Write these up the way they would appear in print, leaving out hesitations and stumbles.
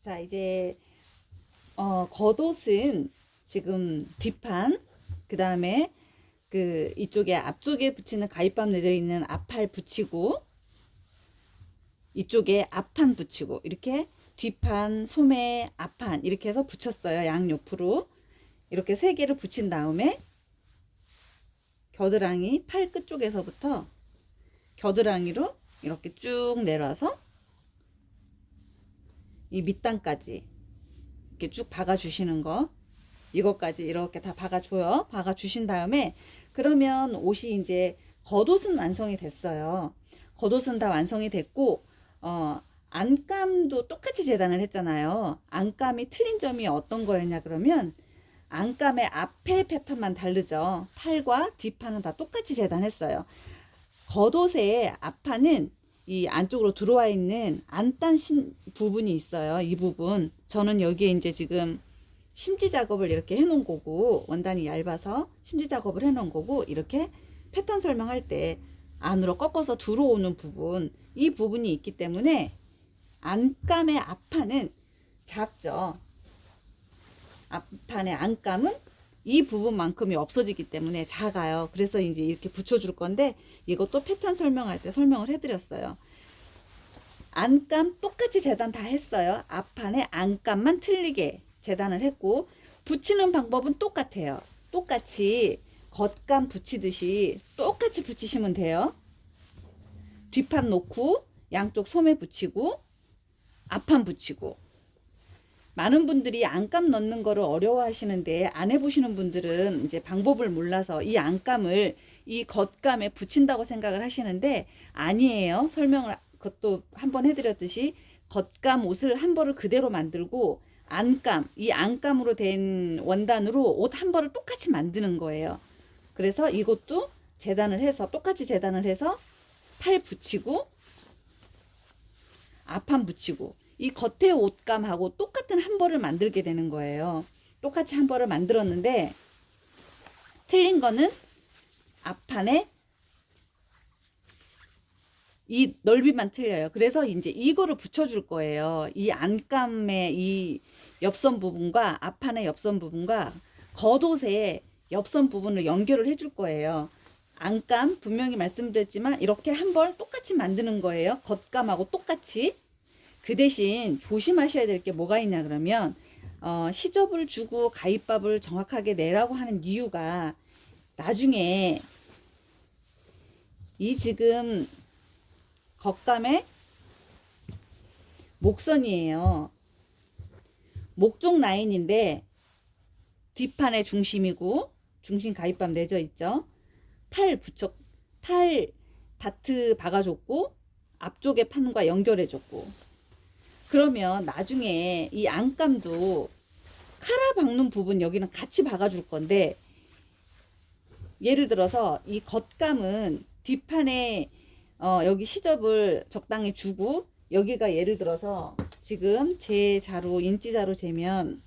자, 이제 겉옷은 지금 뒷판, 그 다음에 그 이쪽에 앞쪽에 붙이는 가위밥 내져 있는 앞팔 붙이고, 이쪽에 앞판 붙이고, 이렇게 뒷판, 소매, 앞판 이렇게 해서 붙였어요. 양옆으로 이렇게 세 개를 붙인 다음에 겨드랑이 팔 끝쪽에서부터 겨드랑이로 이렇게 쭉 내려와서 이 밑단까지 이렇게 쭉 박아 주시는 거, 이것까지 이렇게 다 박아 줘요. 박아 주신 다음에 그러면 옷이 이제 겉옷은 완성이 됐어요. 겉옷은 다 완성이 됐고, 안감도 똑같이 재단을 했잖아요. 안감이 틀린 점이 어떤 거였냐 그러면, 안감의 앞에 패턴만 다르죠. 팔과 뒷판은 다 똑같이 재단했어요. 겉옷의 앞판은 이 안쪽으로 들어와 있는 안단 부분이 있어요. 이 부분. 저는 여기에 이제 지금 심지 작업을 이렇게 해 놓은 거고, 원단이 얇아서 심지 작업을 해 놓은 거고, 이렇게 패턴 설명할 때 안으로 꺾어서 들어오는 부분, 이 부분이 있기 때문에 안감의 앞판은 작죠. 앞판의 안감은 이 부분만큼이 없어지기 때문에 작아요. 그래서 이제 이렇게 붙여줄 건데, 이것도 패턴 설명할 때 설명을 해드렸어요. 안감 똑같이 재단 다 했어요. 앞판에 안감만 틀리게 재단을 했고, 붙이는 방법은 똑같아요. 똑같이 겉감 붙이듯이 똑같이 붙이시면 돼요. 뒷판 놓고 양쪽 소매 붙이고 앞판 붙이고. 많은 분들이 안감 넣는 거를 어려워하시는데, 안 해보시는 분들은 이제 방법을 몰라서 이 안감을 이 겉감에 붙인다고 생각을 하시는데, 아니에요. 설명을 그것도 한번 해드렸듯이 겉감 옷을 한 벌을 그대로 만들고, 안감, 이 안감으로 된 원단으로 옷 한 벌을 똑같이 만드는 거예요. 그래서 이것도 재단을 해서 똑같이 재단을 해서 팔 붙이고 앞판 붙이고, 이 겉에 옷감하고 똑같은 한 벌을 만들게 되는 거예요. 똑같이 한 벌을 만들었는데, 틀린 거는 앞판에 이 넓이만 틀려요. 그래서 이제 이거를 붙여줄 거예요. 이 안감의 이 옆선 부분과 앞판의 옆선 부분과 겉옷의 옆선 부분을 연결을 해줄 거예요. 안감 분명히 말씀드렸지만 이렇게 한 벌 똑같이 만드는 거예요. 겉감하고 똑같이. 그 대신 조심하셔야 될 게 뭐가 있냐 그러면, 시접을 주고 가위밥을 정확하게 내라고 하는 이유가, 나중에 이 지금 겉감의 목선이에요. 목쪽 라인인데 뒷판의 중심이고, 중심 가위밥 내져 있죠. 팔 다트 박아줬고, 앞쪽에 판과 연결해줬고, 그러면 나중에 이 안감도 카라 박는 부분 여기는 같이 박아줄 건데, 예를 들어서 이 겉감은 뒷판에 여기 시접을 적당히 주고, 여기가 예를 들어서 지금 제 자로 인치자로 재면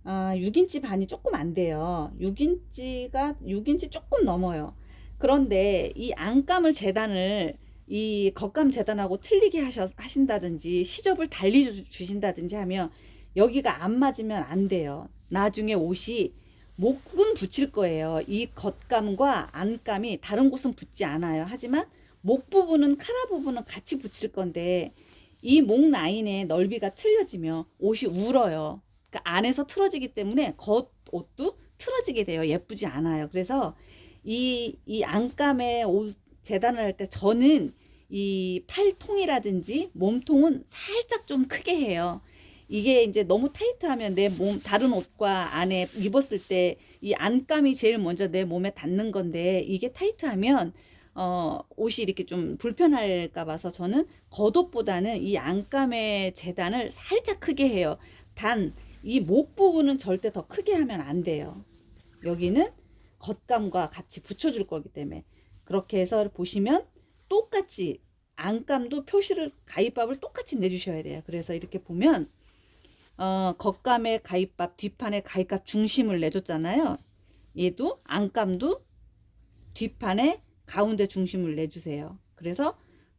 6인치 반이 조금 안 돼요. 6인치 조금 넘어요. 그런데 이 안감을 재단을 이 겉감 재단하고 틀리게 하신다든지 시접을 달리 주신다든지 하면 여기가 안 맞으면 안 돼요. 나중에 옷이 목은 붙일 거예요. 이 겉감과 안감이 다른 곳은 붙지 않아요. 하지만 목 부분은, 카라 부분은 같이 붙일 건데, 이 목 라인의 넓이가 틀려지면 옷이 울어요. 그러니까 안에서 틀어지기 때문에 겉옷도 틀어지게 돼요. 예쁘지 않아요. 그래서 이 안감의 옷 재단을 할 때 저는 이 팔통이라든지 몸통은 살짝 좀 크게 해요. 이게 이제 너무 타이트하면 내 몸, 다른 옷과 안에 입었을 때 이 안감이 제일 먼저 내 몸에 닿는 건데, 이게 타이트하면 옷이 이렇게 좀 불편할까 봐서 저는 겉옷보다는 이 안감의 재단을 살짝 크게 해요. 단 이 목 부분은 절대 더 크게 하면 안 돼요. 여기는 겉감과 같이 붙여줄 거기 때문에. 그렇게 해서 보시면 똑같이 안감도 표시를, 가위밥을 똑같이 내주셔야 돼요. 그래서 이렇게 보면 겉감의 가위밥, 뒷판의 가위밥 중심을 내줬잖아요. 얘도 안감도 뒷판에 가운데 중심을 내주세요. 그래서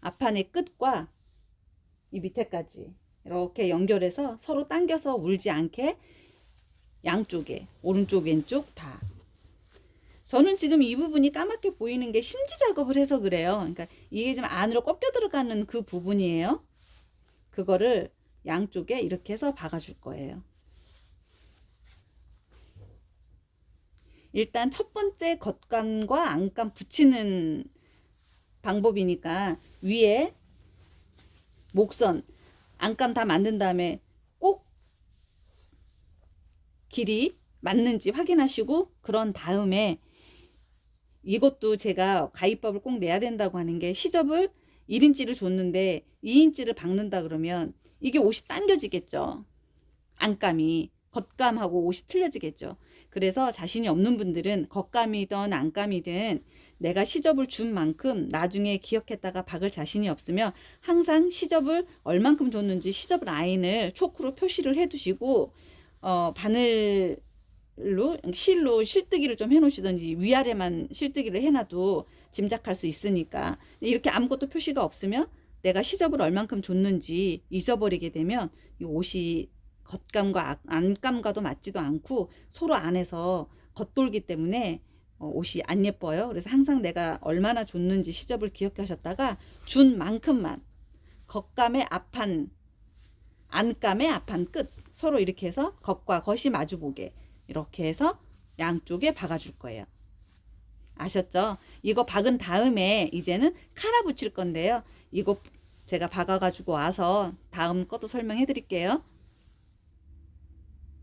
앞판의 끝과 이 밑에까지 이렇게 연결해서 서로 당겨서 울지 않게 양쪽에 오른쪽 왼쪽 다. 저는 지금 이 부분이 까맣게 보이는 게 심지 작업을 해서 그래요. 그러니까 이게 지금 안으로 꺾여 들어가는 그 부분이에요. 그거를 양쪽에 이렇게 해서 박아줄 거예요. 일단 첫 번째 겉감과 안감 붙이는 방법이니까 위에 목선 안감 다 만든 다음에 꼭 길이 맞는지 확인하시고 그런 다음에 이것도 제가 가위밥을 꼭 내야 된다고 하는 게 시접을 1인치를 줬는데 2인치를 박는다 그러면 이게 옷이 당겨지겠죠. 안감이 겉감하고 옷이 틀려지겠죠. 그래서 자신이 없는 분들은 겉감이든 안감이든 내가 시접을 준 만큼 나중에 기억했다가 박을 자신이 없으면 항상 시접을 얼만큼 줬는지 시접 라인을 초크로 표시를 해 두시고 바늘로 실로 실뜨기를 좀 해놓으시든지 위아래만 실뜨기를 해놔도 짐작할 수 있으니까. 이렇게 아무것도 표시가 없으면 내가 시접을 얼만큼 줬는지 잊어버리게 되면 이 옷이 겉감과 안감과도 맞지도 않고 서로 안에서 겉돌기 때문에 옷이 안 예뻐요. 그래서 항상 내가 얼마나 줬는지 시접을 기억하셨다가 준 만큼만 겉감의 앞판 안감의 앞판 끝 서로 이렇게 해서 겉과 겉이 마주보게 이렇게 해서 양쪽에 박아줄 거예요. 아셨죠? 이거 박은 다음에 이제는 카라 붙일 건데요. 이거 제가 박아가지고 와서 다음 것도 설명해 드릴게요.